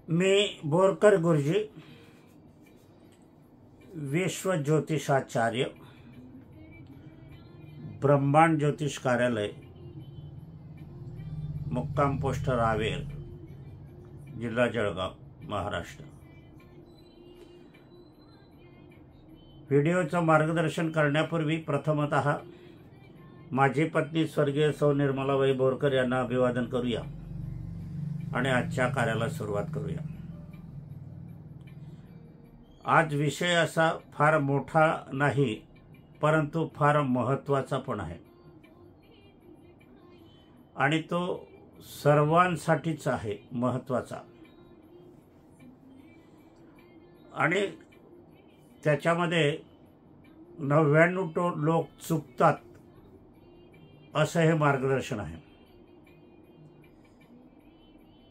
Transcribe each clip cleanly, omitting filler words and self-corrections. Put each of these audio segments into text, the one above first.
मी बोरकर गुरुजी, विश्व ज्योतिषाचार्य, ब्रह्मांड ज्योतिष कार्यालय, मुक्काम पोस्ट रावेर, जिल्हा जळगाव, महाराष्ट्र। व्हिडिओचं मार्गदर्शन करण्यापूर्वी प्रथमतः माझी पत्नी स्वर्गीय सौ निर्मलाबाई बोरकर यांना अभिवादन करूया आणि आजच्या कार्याला सुरुवात करूया। आज विषय असा फार मोठा नाही, परंतु फार महत्त्वाचा पण आहे आणि तो सर्वांसाठीच आहे, महत्त्वाचा। आणि त्याच्यामध्ये 99% लोक चुकतात असं हे मार्गदर्शन आहे।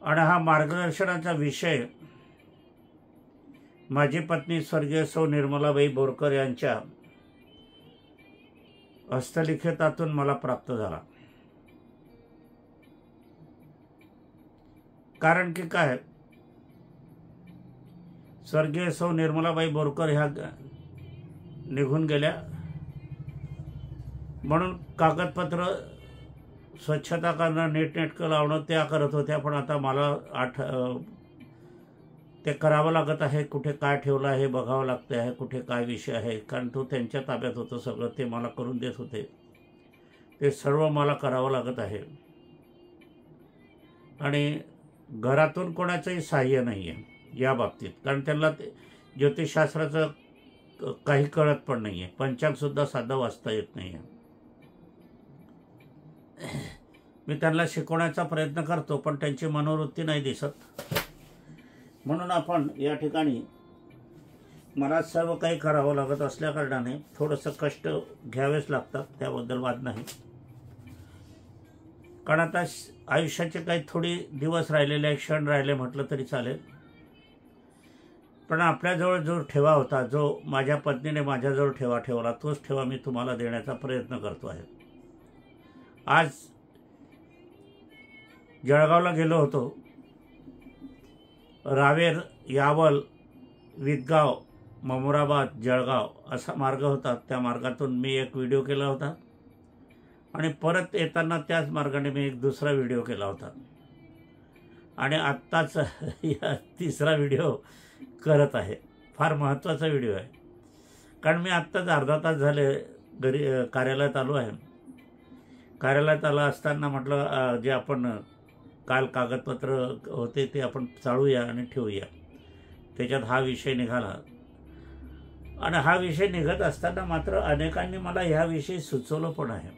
आणि हा मार्गदर्शनाचा विषय माझी पत्नी स्वर्गीय सौ निर्मलाबाई बोरकर यांच्या हस्तलिखितातून मला प्राप्त झाला। कारण की काय, स्वर्गीय सौ निर्मलाबाई बोरकर ह्या निघून गेल्या, म्हणून कागदपत्र स्वच्छता करणं, नीटनेटकं लावणं त्या करत होत्या। पण आता मला ते करावं लागत आहे। कुठे काय ठेवलं आहे बघावं लागतं आहे, कुठे काय विषय आहे, कारण तो त्यांच्या ताब्यात होतं सगळं। ते मला करून देत होते, ते सर्व मला करावं लागत आहे। आणि घरातून कोणाचंही सहाय्य नाही आहे या बाबतीत, कारण त्यांना ज्योतिषशास्त्राचं काही कळत पण नाही आहे, पंचांगसुद्धा साधं वाचता येत नाही आहे। मी त्यांना शिकवण्याचा प्रयत्न करतो, पण त्यांची मनोवृत्ती नाही दिसत। म्हणून आपण या ठिकाणी मला सर्व काही करावं लागत असल्या कारणाने थोडंसं कष्ट घ्यावेच लागतात, त्याबद्दल वाद नाही। कारण आता आयुष्याचे काही थोडी दिवस राहिलेले, क्षण राहिले म्हटलं तरी चालेल। पण आपल्याजवळ जो ठेवा होता, जो माझ्या पत्नीने माझ्याजवळ ठेवला, तोच ठेवा मी तुम्हाला देण्याचा प्रयत्न करतो आहे। आज जळगावला गेलो होतो। रावेर, यावल, विदगाव, ममुराबाद, जळगाव असा मार्ग होता। त्या मार्गातून मी एक व्हिडिओ केला होता आणि परत येताना त्याच मार्गाने मी एक दुसरा व्हिडिओ केला होता। आणि आत्ताच तिसरा व्हिडिओ करत आहे। फार महत्त्वाचा व्हिडिओ आहे, कारण मी आत्ताच अर्धा तास झाले घरी कार्यालयात आलो आहे। कार्यालयात आला असताना म्हटलं जे आपण काल कागदपत्र होते ते आपण चाळूया आणि ठेवूया। त्याच्यात हा विषय निघाला आणि हा विषय निघत असताना मात्र अनेकांनी मला ह्याविषयी सुचवलं पण आहे।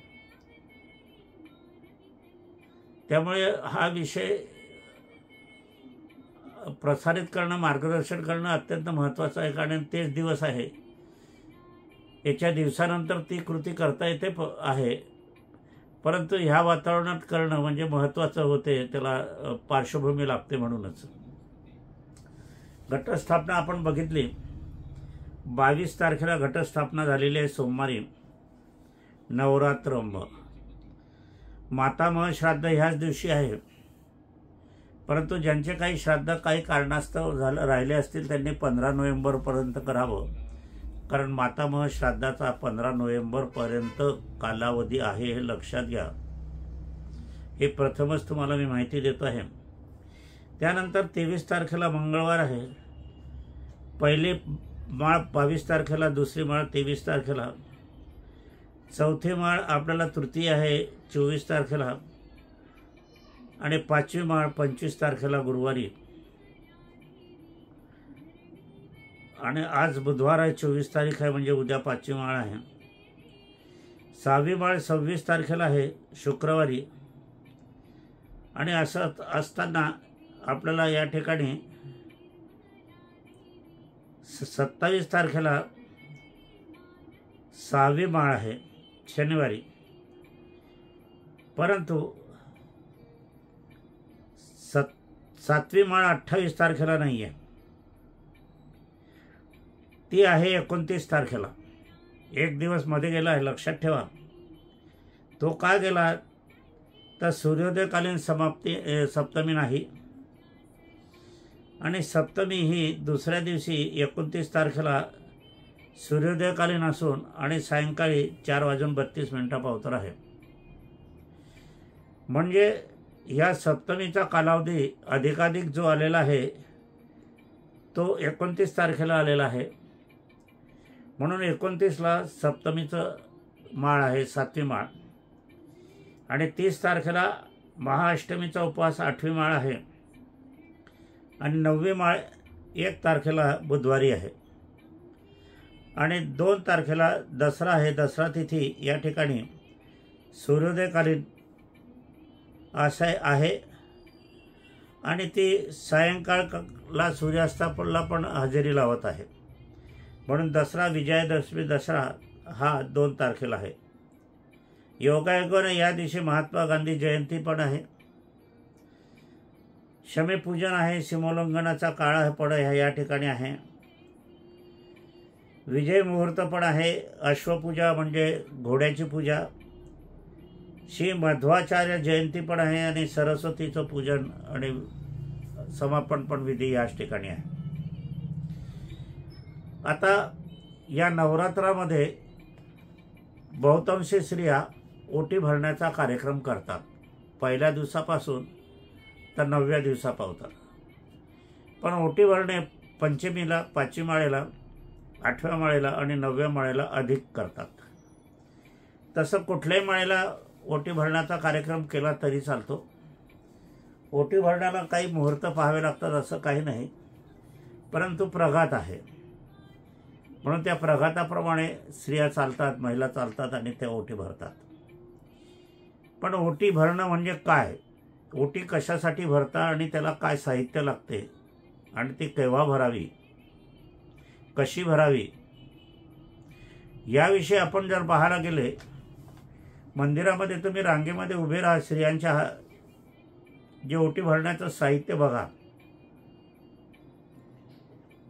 त्यामुळे हा विषय प्रसारित करणं, मार्गदर्शन करणं अत्यंत महत्त्वाचं आहे। कारण तेच दिवस आहे, याच्या दिवसानंतर ती कृती करता येते आहे, परंतु ह्या वातावरणात करणं म्हणजे महत्त्वाचं होते, त्याला पार्श्वभूमी लागते। म्हणूनच घटस्थापना आपण बघितली, 22 तारखेला घटस्थापना झालेली आहे, सोमवारी, नवरात्रंभ। मातामह श्राद्ध ह्याच दिवशी आहे, परंतु ज्यांचे काही श्राद्ध काही कारणास्तव राहिले असतील त्यांनी 15 नोव्हेंबरपर्यंत करावं, कारण मातामह श्राद्धाचा 15 नोव्हेंबरपर्यंत कालावधी आहे, हे लक्षात घ्या। हे प्रथमच तुम्हाला मी माहिती देतो आहे। त्यानंतर 23 तारखेला मंगळवार आहे, पहिली माळ 22 तारखेला, दुसरी माळ 23 तारखेला, चौथी माळ आपल्याला तृतीय आहे 24 तारखेला, आणि पाचवी माळ 25 तारखेला गुरुवारी। आणि आज बुधवार आहे, 24 तारीख आहे, म्हणजे उद्या पाचवी माळ आहे। सहावी माळ 26 तारखेला आहे, शुक्रवारी। आणि असं असताना आपल्याला या ठिकाणी 27 तारखेला सहावी माळ आहे, शनिवारी। परंतु सातवी माळ 28 तारखेला नाही आहे, ती आहे 29 तारखेला। एक दिवस मध्ये गेला आहे, लक्षात ठेवा। तो का गेला तर सूर्योदयकालीन सप्तमी नाही, आणि सप्तमी ही दुसऱ्या दिवशी 29 तारखेला सूर्योदयकालीन असून आणि सायंकाळी 4:32 अवतर आहे. म्हणजे या सप्तमीचा कालावधी अधिकाधिक जो आलेला आहे तो 29 तारखेला आलेला आहे. म्हणून 29ला सप्तमीचं माळ आहे, 7वी माळ. आणि 30 तारखेला महाअष्टमीचा उपवास 8वी माळ आहे. आणि 9वी माळ 1 तारखेला बुधवारी आहे. आणि 2 तारखेला दसरा आहे. दसरा तिथी या ठिकाणी सूर्योदयकालीन असे आहे आणि ती सायंकाळला सूर्यास्ताला पण हजेरी लावत आहे. म्हणून दसरा, विजयादशमी दसरा हा 2 तारखेला आहे. योगायोगाने या दिवशी महात्मा गांधी जयंती पण आहे. शमीपूजन आहे. सीमोल्लंघनाचा काळ पण या ठिकाणी आहे. विजय मुहूर्त पण आहे. अश्वपूजा म्हणजे घोड्याची पूजा. श्री मध्वाचार्य जयंती पण आहे आणि सरस्वतीचं पूजन आणि समापन पण विधी याच ठिकाणी आहे. आता या नवरात्रामध्ये बहुतांश स्त्रिया ओटी भरण्याचा कार्यक्रम करतात. पहिल्या दिवसापासून तर 9व्या दिवसापर्यंत. पण ओटी भरणे पंचमीला, 5वी माळेला, 8व्या माळेला आणि 9व्या माळेला अधिक करतात. तसं कुठल्याही माळेला ओटी भरण्याचा कार्यक्रम केला तरी चालतो. ओटी भरण्याला काही मुहूर्त पाहावे लागतात असं काही नाही, परंतु प्रघात आहे म्हणून त्या प्रघाताप्रमाणे स्त्रिया चालतात, महिला चालतात आणि त्या ओटी भरतात. पण ओटी भरणं म्हणजे काय, ओटी कशासाठी भरता आणि त्याला काय साहित्य लागते आणि ती केव्हा भरावी, कशी भरावी, याविषयी आपण जर पाहायला गेले, मंदिरामध्ये तुम्ही रांगेमध्ये उभे राहा, स्त्रियांच्या जे ओटी भरण्याचं साहित्य बघा.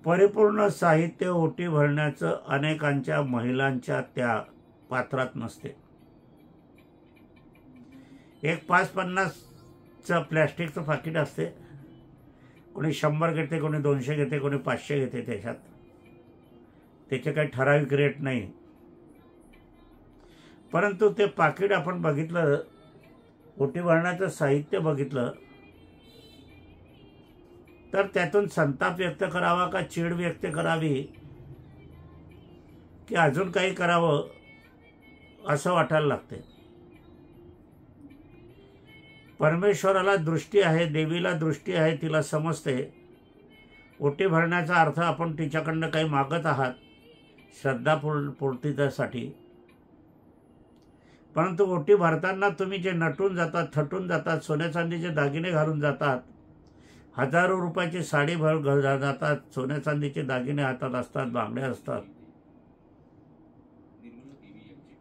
परिपूर्ण साहित्य ओटी भरण्याचं अनेकांच्या महिलांच्या त्या पात्रात नसते. एक 5-50चं प्लॅस्टिकचं पाकिट असते. कोणी 100 घेते, कोणी 200 घेते, कोणी 500 घेते. त्याचे काही ठराविक रेट नाही. परंतु ते पाकिट आपण बघितलं, ओटी भरण्याचं साहित्य बघितलं, तर त्यातून संताप व्यक्त करावा का चीड व्यक्त करावी की अजून काही करावं असं वाटायला लागते. परमेश्वराला दृष्टी आहे, देवीला दृष्टी आहे, तिला समजते. ओटी भरण्याचा अर्थ आपण तिच्याकडनं काही मागत आहात श्रद्धापूर्तीसाठी. परंतु ओटी भरताना तुम्ही जे नटून जातात, थटून जातात, सोन्या चांदीचे दागिने घालून जातात, हजारो रुपयाची साडी जातात, सोन्या चांदीचे दागिने हातात असतात, बांगड्या असतात,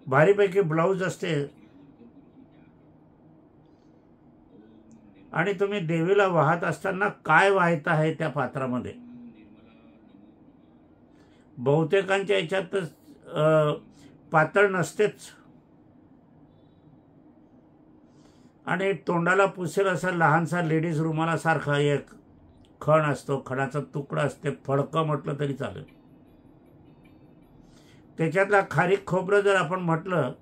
भारीपैकी ब्लाऊज असते, आणि तुम्ही देवीला वाहत असताना काय वाहत आहे त्या पात्रामध्ये. बहुतेकांच्या याच्यात पातळ नसतेच आणि तोंडाला पुसेल असा लहानसा लेडीज रुमालासारखा एक खण असतो, खणाचा तुकडा असते, फडकं म्हटलं तरी चालेल. त्याच्यातला खारीक खोबरं जर आपण म्हटलं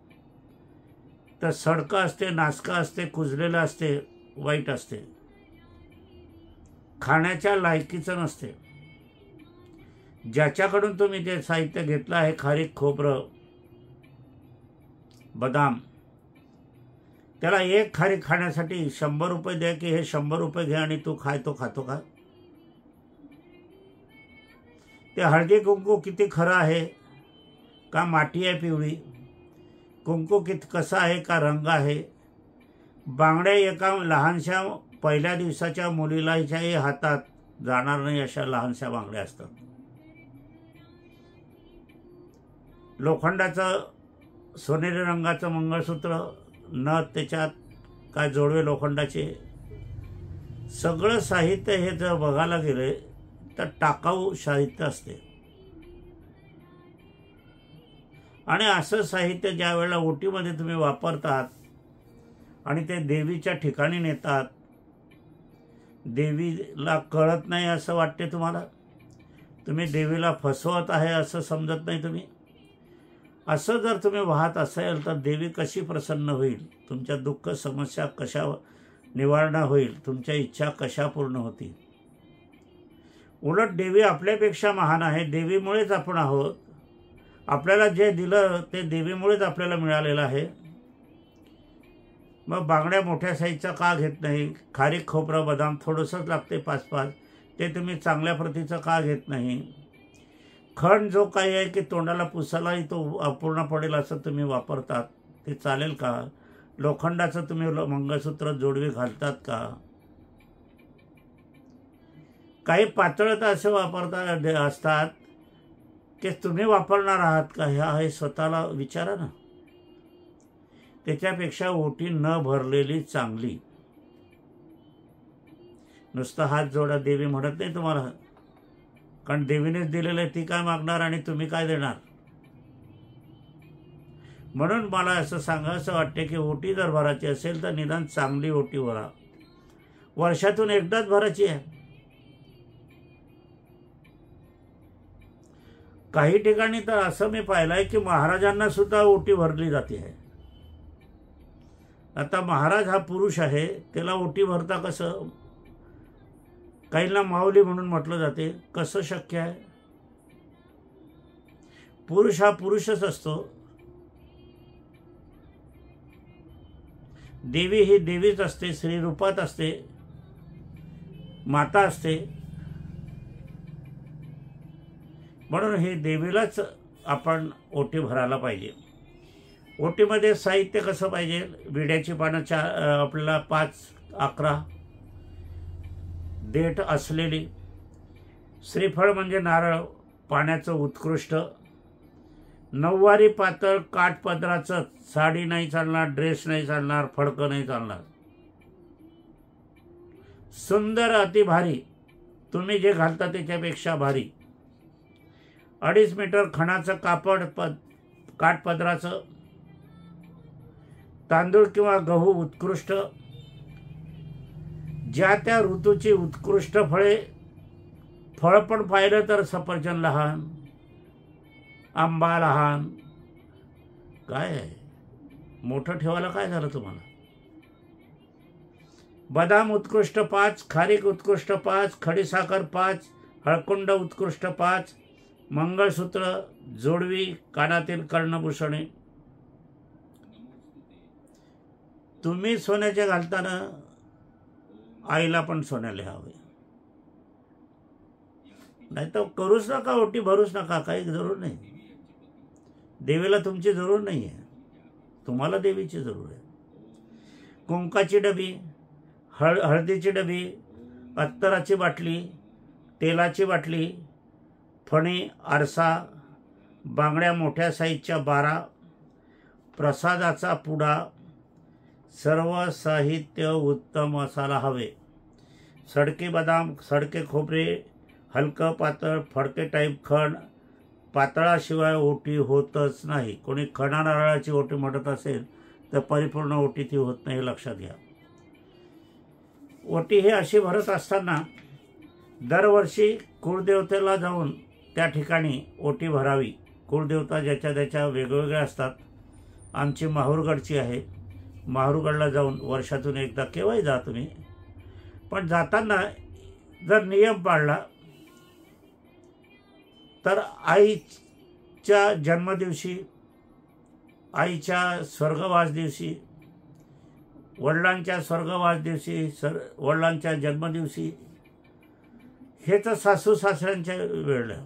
तर सडकं असते, नासकं असते, कुजलेलं असते, वाईट असते, खाण्याच्या लायकीचं नसते. ज्याच्याकडून तुम्ही ते साहित्य घेतलं आहे, खारीक खोबरं, बदाम, त्याला एक खारीक खाण्यासाठी 100 रुपये द्या की हे 100 रुपये घे आणि तू खाय, तो खातो का? ते हळदी कुंकू किती खरं आहे का माती आहे पिवळी, कुंकू कसं आहे का रंग आहे. बांगड्या एका लहानशा पहिल्या दिवसाच्या मुलीलाच्याही हातात जाणार नाही अशा लहानशा बांगड्या असतात. लोखंडाचं सोनेरी रंगाचं मंगळसूत्र, नथ, त्याच्यात काय जोडवे लोखंडाचे, सगळं साहित्य हे जर बघायला गेले तर टाकाऊ साहित्य असते. आणि असं साहित्य ज्या वेळेला ओटीमध्ये तुम्ही वापरतात आणि ते देवीच्या ठिकाणी नेतात देवीला कळत नाही असं वाटते तुम्हाला? तुम्ही देवीला फसवत आहे असं समजत नाही तुम्ही? असं जर तुम्ही वाहत असेल तर देवी कशी प्रसन्न होईल? तुमच्या दुःख समस्या कशा निवारणा होईल? तुमच्या इच्छा कशा पूर्ण होतील? उलट देवी आपल्यापेक्षा महान आहे. देवीमुळेच आपण आहोत. आपल्याला जे दिलं ते देवीमुळेच आपल्याला मिळालेलं आहे. मग बांगड्या मोठ्या साईजचा का घेत नाही? खारीक खोबरं बदाम थोडंसंच लागते 5-5, ते तुम्ही चांगल्या प्रतीचं का घेत नाही? खण जो काही आहे की तोंडाला पुसायलाही तो अपूर्ण पडेल असं तुम्ही वापरतात, ते चालेल का? लोखंडाचं तुम्ही मंगळसूत्र जोडवी घालतात का? काही पातळ असे वापरता असतात की तुम्ही वापरणार आहात का? हे स्वतःला विचारा ना. त्याच्यापेक्षा ओटी न भरलेली चांगली. नुसतं हात जोडा देवी म्हणत नाही तुम्हाला, कारण देवीनेच दिलेलं आहे. ती काय मागणार आणि तुम्ही काय देणार? म्हणून मला असं सांगायचं वाटते की ओटी जर भरायची असेल तर निदान चांगली ओटी भरा. वर्षातून एकदाच भरायची आहे. काही ठिकाणी तर असं मी पाहिलं आहे की महाराजांना सुद्धा ओटी भरली जाते आहे. आता महाराज हा पुरुष आहे, त्याला ओटी भरता कसं? काहींना माऊली म्हणून म्हटलं जाते. कसं शक्य आहे? पुरुष हा पुरुषच असतो. देवी ही देवीच असते, श्री रूपात असते, माता असते. म्हणून हे देवीलाच आपण ओटी भरायला पाहिजे. ओटीमध्ये साहित्य कसं पाहिजे? विड्याची पानं आपल्याला 5-11, देठ असलेली, श्रीफळ म्हणजे नारळ, पाण्याचं उत्कृष्ट, नऊवारी पातळ काठपदराचं, साडी नाही चालणार, ड्रेस नाही चालणार, फडकं नाही चालणार, सुंदर अति भारी, तुम्ही जे घालता त्याच्यापेक्षा भारी, 2.5 मीटर खणाचं कापड, काठपदराचं, तांदूळ किंवा गहू उत्कृष्ट, ज्या त्या ऋतूची उत्कृष्ट फळे. फळ पण पाहिलं तर सफरचंद लहान, आंबा लहान, काय आहे मोठं ठेवायला काय झालं तुम्हाला? बदाम उत्कृष्ट 5, खारीक उत्कृष्ट 5, खडीसाखर 5, हळकुंड उत्कृष्ट 5, मंगळसूत्र, जोडवी, कानातील कर्णभूषणे. तुम्ही सोन्याचे घालताना आईला पण सोन्याले हवे. नाही तर करूच नका, ओटी भरूच नका, काही जरूर नाही. देवीला तुमची जरूर नाही आहे, तुम्हाला देवीची जरूर आहे. कुंकाची डबी, हळदीची डबी, अत्तराची बाटली, तेलाची बाटली, फणी, आरसा, बांगड्या मोठ्या साईजच्या 12, प्रसादाचा पुडा, सर्व साहित्य उत्तम असायला हवे. सडके बदाम, सडके खोबरे, हलकं पातळ फडके टाईप खण. पातळाशिवाय ओटी होतच नाही. कोणी खणा नारळाची ओटी म्हणत असेल तर परिपूर्ण ओटी ती होत नाही, लक्षात घ्या. ओटी हे अशी भरत असताना दरवर्षी कुळदेवतेला जाऊन त्या ठिकाणी ओटी भरावी. कुळदेवता ज्याच्या त्याच्या वेगवेगळ्या असतात. आमची माहूरगडची आहे. माहूरगडला जाऊन वर्षातून एकदा केव्हाही जा तुम्ही, पण जाताना जर नियम पाळला तर आईच्या जन्मदिवशी, आईच्या स्वर्गवास दिवशी, वडिलांच्या स्वर्गवास दिवशी, वडिलांच्या जन्मदिवशी, हे तर सासू सासऱ्यांच्या वेळेला,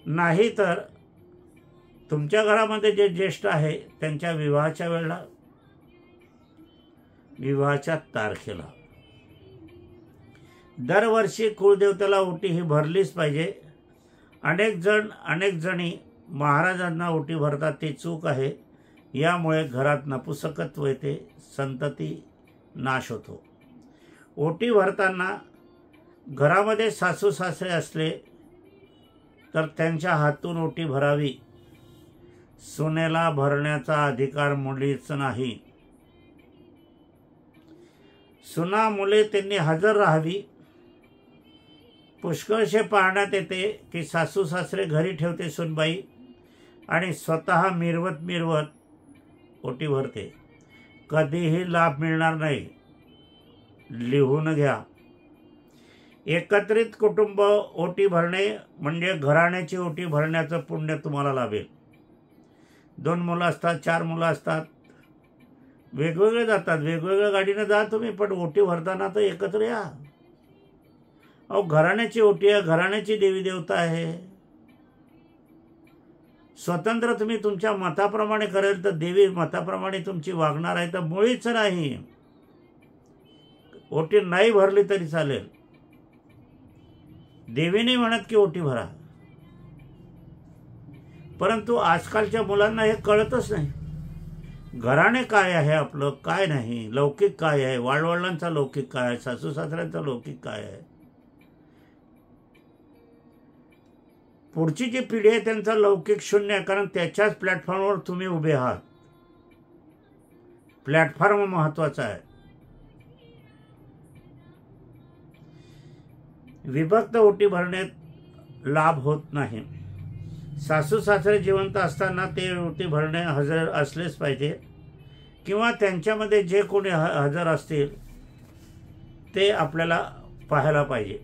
नाही तर तुमच्या घरामध्ये जे ज्येष्ठ आहे त्यांच्या विवाहाच्या वेळेला, विवाहाच्या तारखेला. दरवर्षी कुळदेवतेला ओटी ही भरलीच पाहिजे. अनेक जणी महाराजांना ओटी भरतात, ती चूक आहे. यामुळे घरात नपुसकत्व येते, संतती नाश होतो. ओटी भरताना घरामध्ये सासू सासरे असले तर त्यांच्या हातून ओटी भरावी. सुनेला भरण्याचा अधिकार मुलीच नाही. सुना मुले त्यांनी हजर राहावी. पुष्कळशे पाहण्यात येते की सासू सासरे घरी ठेवते सुनबाई आणि स्वतः मिरवत मिरवत ओटी भरते. कधीही लाभ मिळणार नाही, लिहून घ्या. एकत्रित कुटुंब ओटी भरणे म्हणजे घराण्याची ओटी भरण्याचं पुण्य तुम्हाला लाभेल. 2 मुलं असतात, 4 मुलं असतात, वेगवेगळे जातात, वेगवेगळ्या गाडीनं जा तुम्ही, पण ओटी भरताना तर एकत्र या. अहो, घराण्याची ओटी आहे, घराण्याची देवी देवता आहे. स्वतंत्र तुम्ही तुमच्या मताप्रमाणे करेल तर देवी मताप्रमाणे तुमची वागणार आहे, तर मुळीच नाही. ओटी नाही भरली तरी चालेल, देवीने म्हणत की ओटी भरा. परंतु आजकालच्या मुलांना हे कळतच नाही. घराणे काय आहे आपलं, काय नाही, लौकिक काय आहे, वाडवडिलांचा लौकिक काय आहे, सासू सासऱ्यांचा लौकिक काय आहे. पुढची जी पिढी आहे त्यांचा लौकिक शून्य आहे, कारण त्याच्याच प्लॅटफॉर्मवर तुम्ही उभे आहात. प्लॅटफॉर्म महत्वाचा आहे. विभक्त ओटी भरण्यात लाभ होत नाही. सासू सासरे जिवंत असताना ते ओटी भरणे हजर असलेच पाहिजे, किंवा त्यांच्यामध्ये जे कोणी हजर असतील ते आपल्याला पाहायला पाहिजे.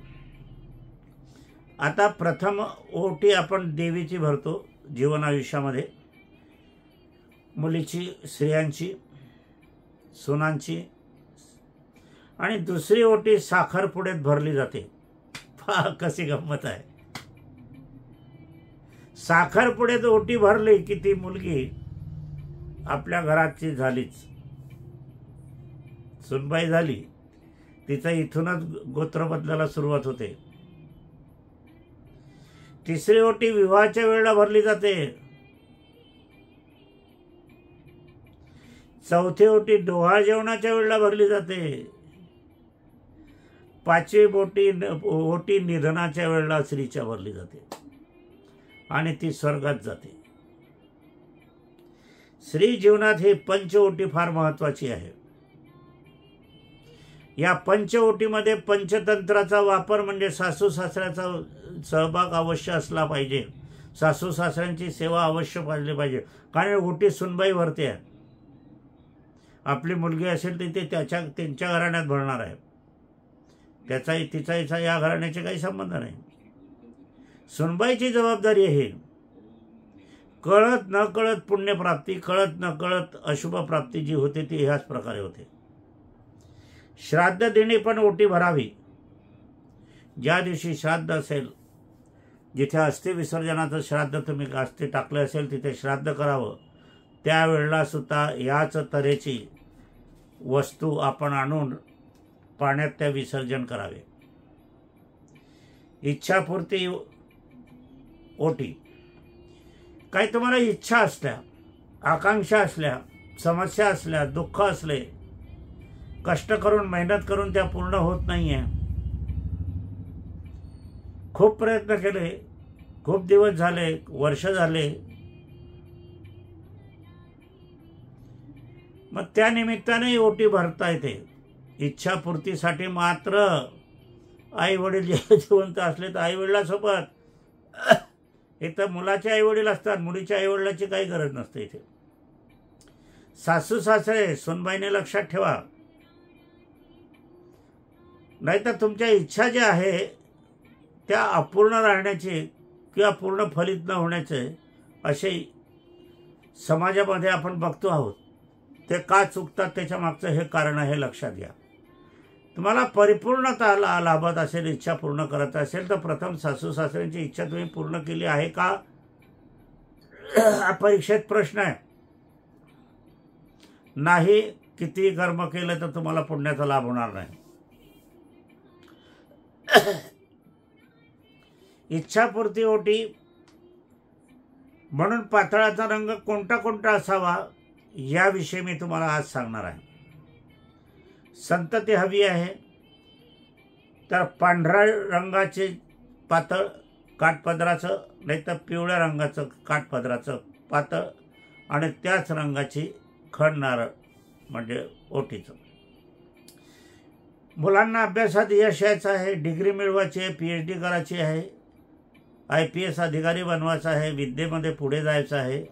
आता प्रथम ओटी आपण देवीची भरतो जीवन आयुष्यामध्ये, मुलीची, स्त्रियांची, सुनांची. आणि दुसरी ओटी साखरपुड्यात भरली जाते. पहा कशी गंमत आहे. साखरपुड्यात ओटी भरली की ती मुलगी आपल्या घराची झालीच, सुनबाई झाली. तिचा इथूनच गोत्र बदलायला सुरुवात होते. तिसरी ओटी विवाहाच्या वेळेला भरली जाते. चौथी ओटी डोहाळ जेवणाच्या वेळेला भरली जाते. 5वी ओटी निधनाच्या वेळेला स्त्रीच्या भरली जाते आणि ती स्वर्गात जाते. स्त्री जीवनात ही पंचओटी फार महत्वाची आहे. या पंचओटीमध्ये पंचतंत्राचा वापर म्हणजे सासू सासऱ्याचा सहभाग अवश्य असला पाहिजे. सासू सासऱ्यांची सेवा अवश्य पाहिली पाहिजे, कारण ओटी सुनबाई भरते. आपली मुलगी असेल तर ते त्यांच्या घराण्यात भरणार आहे. तिचा या घराण्याचे काही संबंध नाही. सुनबाईची जबाबदारी आहे. कळत न कळत पुण्यप्राप्ती, कळत न कळत अशुभ प्राप्ती जी होते ती ह्याच प्रकारे होते. श्राद्ध देणे पण ओटी भरावी. ज्या दिवशी श्राद्ध असेल, जिथे अस्थि विसर्जनाचं श्राद्ध तुम्ही अस्थि टाकले असेल तिथे श्राद्ध करावं. त्यावेळेला सुद्धा याच तऱ्हेची वस्तू आपण आणून पाण्यात त्या विसर्जन करावे. इच्छापूर्ती ओटी. काही तुम्हाला इच्छा असल्या, आकांक्षा असल्या, समस्या असल्या, दुःख असले, कष्ट करून मेहनत करून त्या पूर्ण होत नाहीये, खूप प्रयत्न केले, खूप दिवस झाले, वर्ष झाले, मग त्या निमित्ताने ओटी भरता येते. इच्छापूर्तीसाठी मात्र आई वडील जिवंत असले तर आई वडिलांसोबत, इथं मुलाचे आई वडील असतात, मुलीच्या आई वडिलाची काही गरज नसते. इथे सासू सासरे सुनबाईने लक्षात ठेवा, नाहीतर तुमच्या इच्छा ज्या आहे त्या अपूर्ण राहण्याचे किंवा पूर्ण फलित न होण्याचे असे समाजामध्ये आपण बघतो आहोत. ते का चुकतात त्याच्या मागचं हे कारण आहे, लक्षात घ्या. तुम्हाला परिपूर्णता लाभत असेल, इच्छा पूर्ण करत असेल तर प्रथम सासू सासऱ्यांची इच्छा तुम्ही पूर्ण केली आहे का, हा परीक्षेत प्रश्न आहे. नाही, किती कर्म केलं तर तुम्हाला पुण्याचा लाभ होणार नाही. इच्छापूर्ती ओटी म्हणून पातळाचा रंग कोणता कोणता असावा याविषयी मी तुम्हाला आज सांगणार आहे. संतती हवी आहे तर पांढऱ्या रंगाचे पातळ काठपदराचं, नाही तर पिवळ्या रंगाचं काठपदराचं पातळ आणि त्याच रंगाची खड नारळ म्हणजे ओटीचं. मुलांना अभ्यासात यश यायचं आहे, डिग्री मिळवायची आहे, PhD करायची आहे, IPS अधिकारी बनवायचं आहे, विद्येमध्ये पुढे जायचं आहे,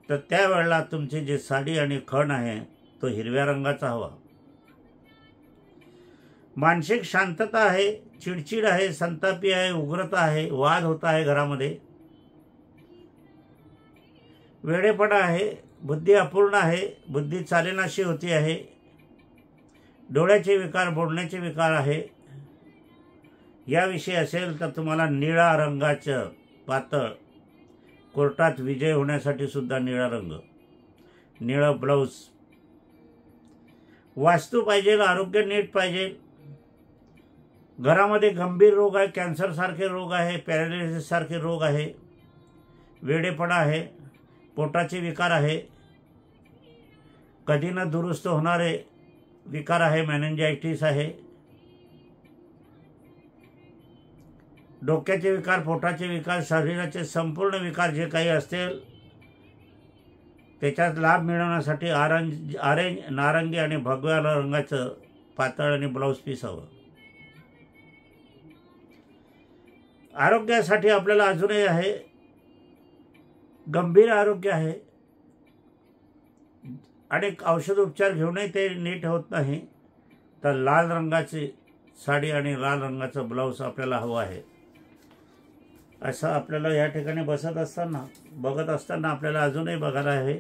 तर त्यावेळेला तुमची जी साडी आणि खण आहे तो हिरव्या रंगाचा हवा. मानसिक शांतता आहे, चिडचिड आहे, संतापी आहे, उग्रता आहे, वाद होत आहे घरामध्ये, वेडेपणा आहे, बुद्धी अपूर्ण आहे, बुद्धी चालेनाशी होती आहे, डोळ्याचे विकार, बोलण्याचे विकार आहे, याविषयी असेल तर तुम्हाला निळा रंगाचं पातळ कोर्टात विजय होण्यासाठी सुद्धा निळा रंग, निळं ब्लाऊज. वास्तू पाहिजे, आरोग्य नीट पाहिजे. घरामध्ये गंभीर रोग आहे, कॅन्सर सारखे रोग आहे, पॅरालिसिस सारखे रोग आहे, वेडेपणा आहे, पोटाचे विकार आहे, कधी न दुरुस्त होणारे विकार आहे, मेनिंजायटिस आहे, डोक्याचे विकार, पोटाचे विकार, शरीराचे संपूर्ण विकार जे काही असतील त्याच्यात लाभ मिळवण्यासाठी ऑरेंज, नारंगी आणि भगव्या रंगाचं पातळ आणि ब्लाऊज पीस हवं. आरोग्यासाठी आपल्याला अजूनही आहे, गंभीर आरोग्य आहे आणि औषध उपचार घेऊनही ते नीट होत नाही, तर लाल रंगाची साडी आणि लाल रंगाचं ब्लाऊज आपल्याला हवं आहे. असं आपल्याला या ठिकाणी बघत असताना आपल्याला अजूनही बघायला आहे.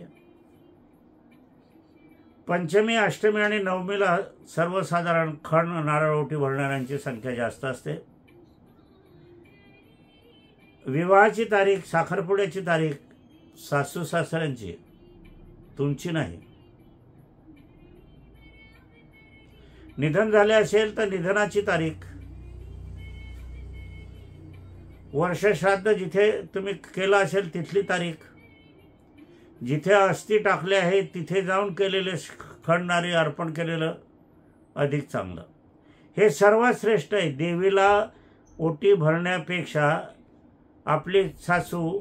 पंचमी, अष्टमी आणि नवमीला सर्वसाधारण खण, नारळ, ओटी भरणाऱ्यांची संख्या जास्त असते. विवाहाची तारीख, साखरपुड्याची तारीख सासू सासऱ्यांची, तुमची नाही. निधन झाले असेल तर निधनाची तारीख, वर्षश्राद्ध जिथे तुम्ही केलं असेल तिथली तारीख, जिथे अस्थी टाकले आहे तिथे जाऊन केलेले खणणारे अर्पण केलेलं अधिक चांगलं. हे सर्वात श्रेष्ठ आहे. देवीला ओटी भरण्यापेक्षा आपली सासू,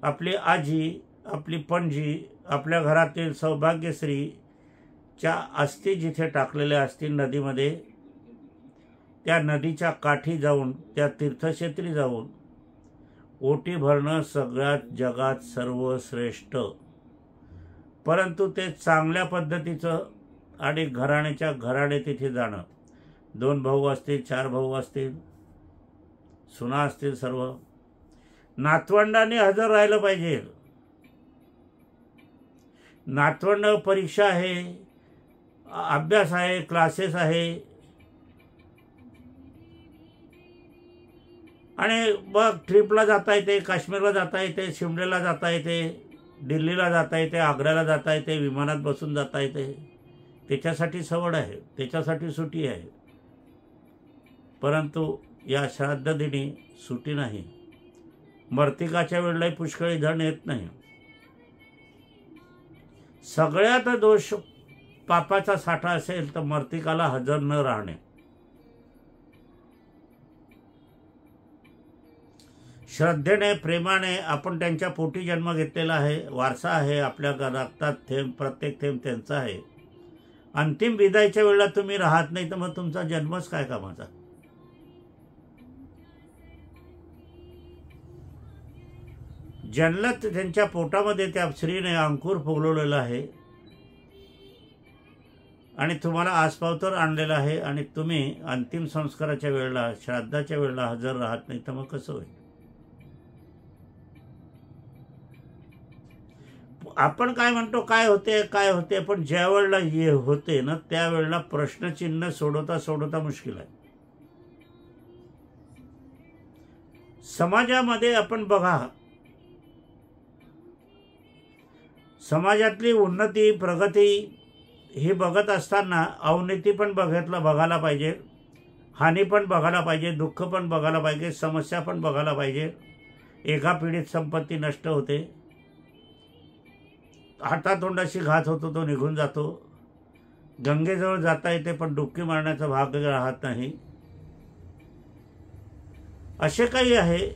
आपली आजी, आपली पणजी, आपल्या घरातील सौभाग्यश्रीच्या अस्थी जिथे टाकलेल्या असतील नदीमध्ये, त्या नदीच्या काठी जाऊन, त्या तीर्थक्षेत्री जाऊन ओटी भरणं सगळ्यात जगात सर्वश्रेष्ठ. परंतु ते चांगल्या पद्धतीचं आणि घराण्याच्या घराणे तिथे जाणं. 2 भाऊ असतील, 4 भाऊ असतील, सुना असतील, सर्व नातवंडांनी हजर राहिलं पाहिजे. नातवंड परीक्षा आहे, अभ्यास आहे, क्लासेस आहे, आणि मग ट्रिपला जाता येते, काश्मीरला जाता येते, शिमल्याला जाता येते, दिल्लीला जाता येते, आग्र्याला जाता येते, विमानात बसून जाता येते. त्याच्यासाठी सवड आहे, त्याच्यासाठी सुट्टी आहे. परंतु या श्राद्ध दिनी सुट्टी नाही. मर्तिकाच्या वेळेलाही पुष्कळी धन येत नाही. सगळ्यात दोष पापाचा साठा असेल तर मर्तिकाला हजर न राहणे. श्रद्धेने, प्रेमाने आपण त्यांच्या पोटी जन्म घेतलेला आहे, वारसा आहे, आपल्या रक्तात थेंब, प्रत्येक थेंब त्यांचा आहे. अंतिम विदायच्या वेळेला तुम्ही राहत नाही तर मग तुमचा जन्मच काय कामाचा. जन्नत त्यांच्या पोटामध्ये त्या स्त्रीने अंकुर फुगवलेला आहे आणि तुम्हाला आसपावतर आणलेला आहे, आणि तुम्ही अंतिम संस्काराच्या वेळेला, श्राद्धाच्या वेळेला हजर राहत नाही तर मग कसं होईल. आपण काय म्हणतो, काय होते, पण ज्या वेळेला हे होते ना त्यावेळेला प्रश्नचिन्ह सोडवता मुश्किल आहे. समाजामध्ये आपण बघा, समाजातली उन्नती, प्रगती हे बघत असताना अवनती पण बघायला पाहिजे, हानी पण बघायला पाहिजे, दुःख पण बघायला पाहिजे, समस्या पण बघायला पाहिजे. एका पिढीत संपत्ती नष्ट होते, हातातोंडाशी घात होतो, तो निघून जातो. गंगेजवळ जाता येते पण डुबकी मारण्याचा भाग राहत नाही. असे काही आहे.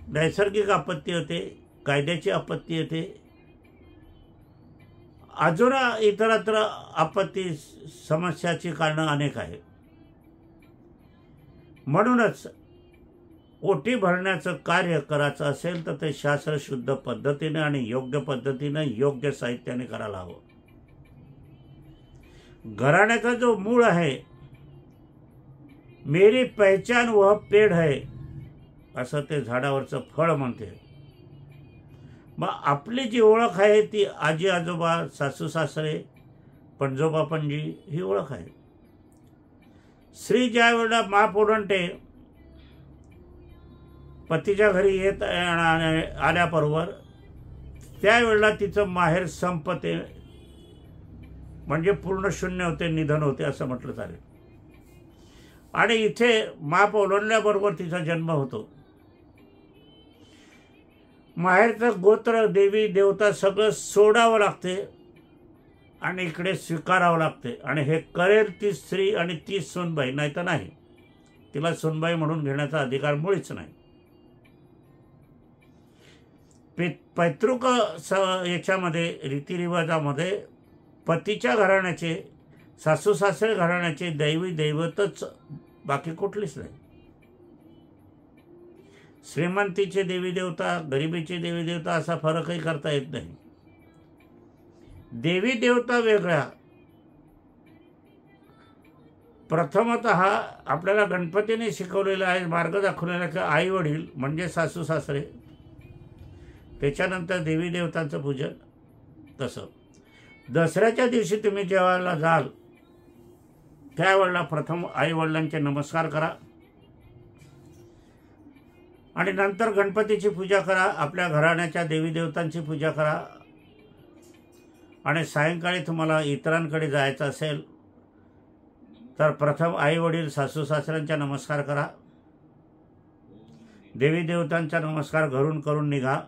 नैसर्गिक आपत्ती होते, कायद्याची आपत्ती येते, अजून इतरत्र आपत्ती समस्याची कारणं अनेक आहेत. म्हणूनच ओटी भरण्याचं कार्य करायचं असेल तर ते शास्त्रशुद्ध पद्धतीने आणि योग्य पद्धतीने योग्य साहित्याने करायला हवं. घराण्याचा जो मूळ आहे, मेरी पहचान वह पेड़ है, असं ते झाडावरचं फळ म्हणते. मग आपली जी ओळख आहे ती आजी आजोबा, सासू सासरे, पणजोबा पणजी ही ओळख आहे. स्त्री ज्या वेळेला महापोरंटे पतीच्या घरी येत आल्याबरोबर त्यावेळेला तिचं माहेर संपते, म्हणजे पूर्ण शून्य होते, निधन होते असं म्हटलं चालेल. आणि इथे माप ओलांडल्याबरोबर तिचा जन्म होतो. माहेरचं गोत्र, देवी देवता सगळं सोडावं लागते आणि इकडे स्वीकारावं लागते. आणि हे करेल ती स्त्री आणि ती सूनबाई, नाही तर नाही. तिला सूनबाई म्हणून घेण्याचा अधिकार मुळीच नाही. पैतृक याच्यामध्ये रीतिरिवाजामध्ये पतीच्या घराण्याचे, सासू सासरे घराण्याचे दैवी दैवतच, बाकी कुठलीच नाही. श्रीमंतीचे देवी देवता, गरिबीचे देवी देवता असा फरकही करता येत नाही. देवी देवता वेगळ्या. प्रथमतः आपल्याला गणपतीने शिकवलेलं आहे, मार्ग दाखवलेला की आई वडील म्हणजे सासू सासरे, त्याच्यानंतर देवी देवतांचं पूजन. तसं दसऱ्याच्या दिवशी तुम्ही जेवायला जाल त्यावेळेला प्रथम आई वडिलांचे नमस्कार करा आणि नंतर गणपतीची पूजा करा, आपल्या घराण्याच्या देवी देवतांची पूजा करा. आणि सायंकाळी तुम्हाला इतरांकडे जायचं असेल तर प्रथम आई वडील सासू सासऱ्यांचा नमस्कार करा, देवी देवतांचा नमस्कार घरून करून निघा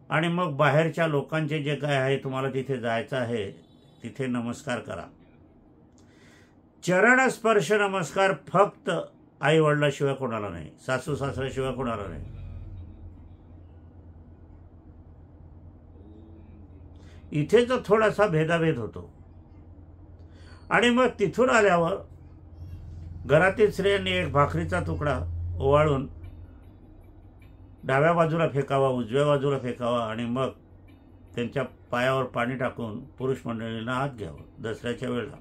आणि मग बाहेरच्या लोकांचे जे काय आहे तुम्हाला तिथे जायचं आहे तिथे नमस्कार करा. चरण स्पर्श नमस्कार फक्त आई वडिलाशिवाय कोणाला नाही, सासू सासऱ्याशिवाय कोणाला नाही. इथेच थोडासा भेदाभेद होतो. आणि मग तिथून आल्यावर घरातील स्त्रियांनी एक भाकरीचा तुकडा ओवाळून डाव्या बाजूला फेकावा, उजव्या बाजूला फेकावा आणि मग त्यांच्या पायावर पाणी टाकून पुरुष मंडळींना हात घ्यावं दसऱ्याच्या वेळेला.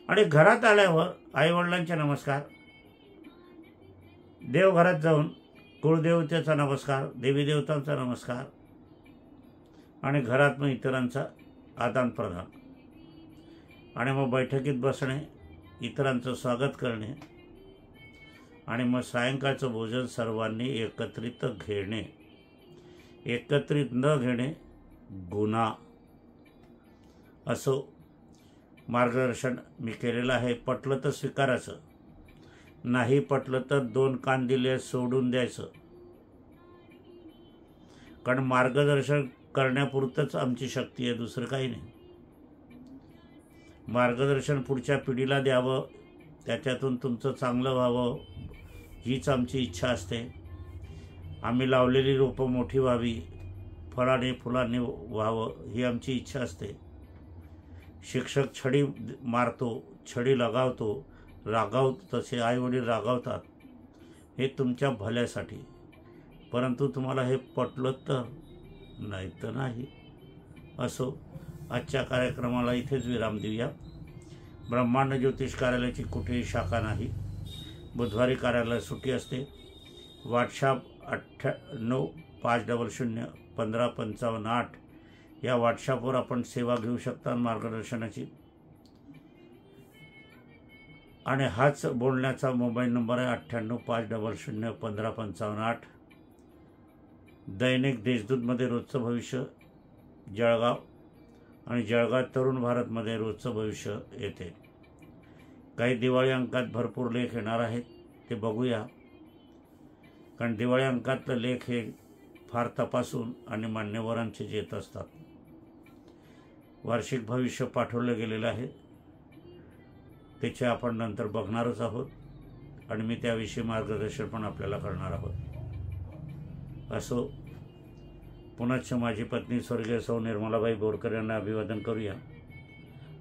आणि घरात आल्यावर आईवडिलांचे नमस्कार, देवघरात जाऊन कुळदेवतेचा नमस्कार, देवी देवतांचा नमस्कार आणि घरात मग इतरांचा आदान प्रदान. आणि मग बैठकीत बसणे, इतरांचं स्वागत करणे आणि मग सायंकाळचं भोजन सर्वांनी एकत्रित घेणे. एकत्रित न घेणे गुन्हा असो मार्गदर्शन मी केलेलं आहे. पटलं तर स्वीकारायचं, नाही पटलं तर दोन कान दिले सोडून द्यायचं. कारण मार्गदर्शन करण्यापुरतंच आमची शक्ती आहे, दुसरं काही नाही. मार्गदर्शन पुढच्या पिढीला द्यावं, त्याच्यातून तुमचं चांगलं व्हावं हीच आमची इच्छा असते. आम्ही लावलेली रोपं मोठी व्हावी, फळाने फुलांनी व्हावं ही आमची इच्छा असते. शिक्षक छडी मारतो, छडी लगावतो, रागावतो, तसे आईवडील रागावतात, हे तुमच्या भल्यासाठी. परंतु तुम्हाला हे पटलं तर, नाही तर नाही. असो, आजच्या कार्यक्रमाला इथेच विराम देऊया. ब्रह्मांड ज्योतिष कार्यालयाची कुठेही शाखा नाही. बुधवारी कार्यालय सुट्टी असते. व्हॉट्सॲप 9850155558 या व्हॉट्सॲपवर आपण सेवा घेऊ शकता मार्गदर्शनाची. आणि हाच बोलण्याचा मोबाईल नंबर आहे 9850155558. दैनिक देशदूतमध्ये रोजचं भविष्य जळगाव आणि जळगाव तरुण भारतमध्ये रोजचं भविष्य येते. काही दिवाळी अंकात भरपूर लेख येणार आहेत, ते बघूया. कारण दिवाळी अंकातलं लेख हे फार तपासून आणि मान्यवरांचे येत असतात. वार्षिक भविष्य पाठवलं गेलेलं आहे, त्याचे आपण नंतर बघणारच आहोत आणि मी त्याविषयी मार्गदर्शन पण आपल्याला करणार आहोत. असो, पुनश्च माझी पत्नी स्वर्गीय सौ निर्मलाबाई बोरकर यांना अभिवादन करूया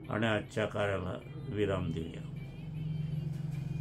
आणि आजच्या कार्याला विराम देऊया.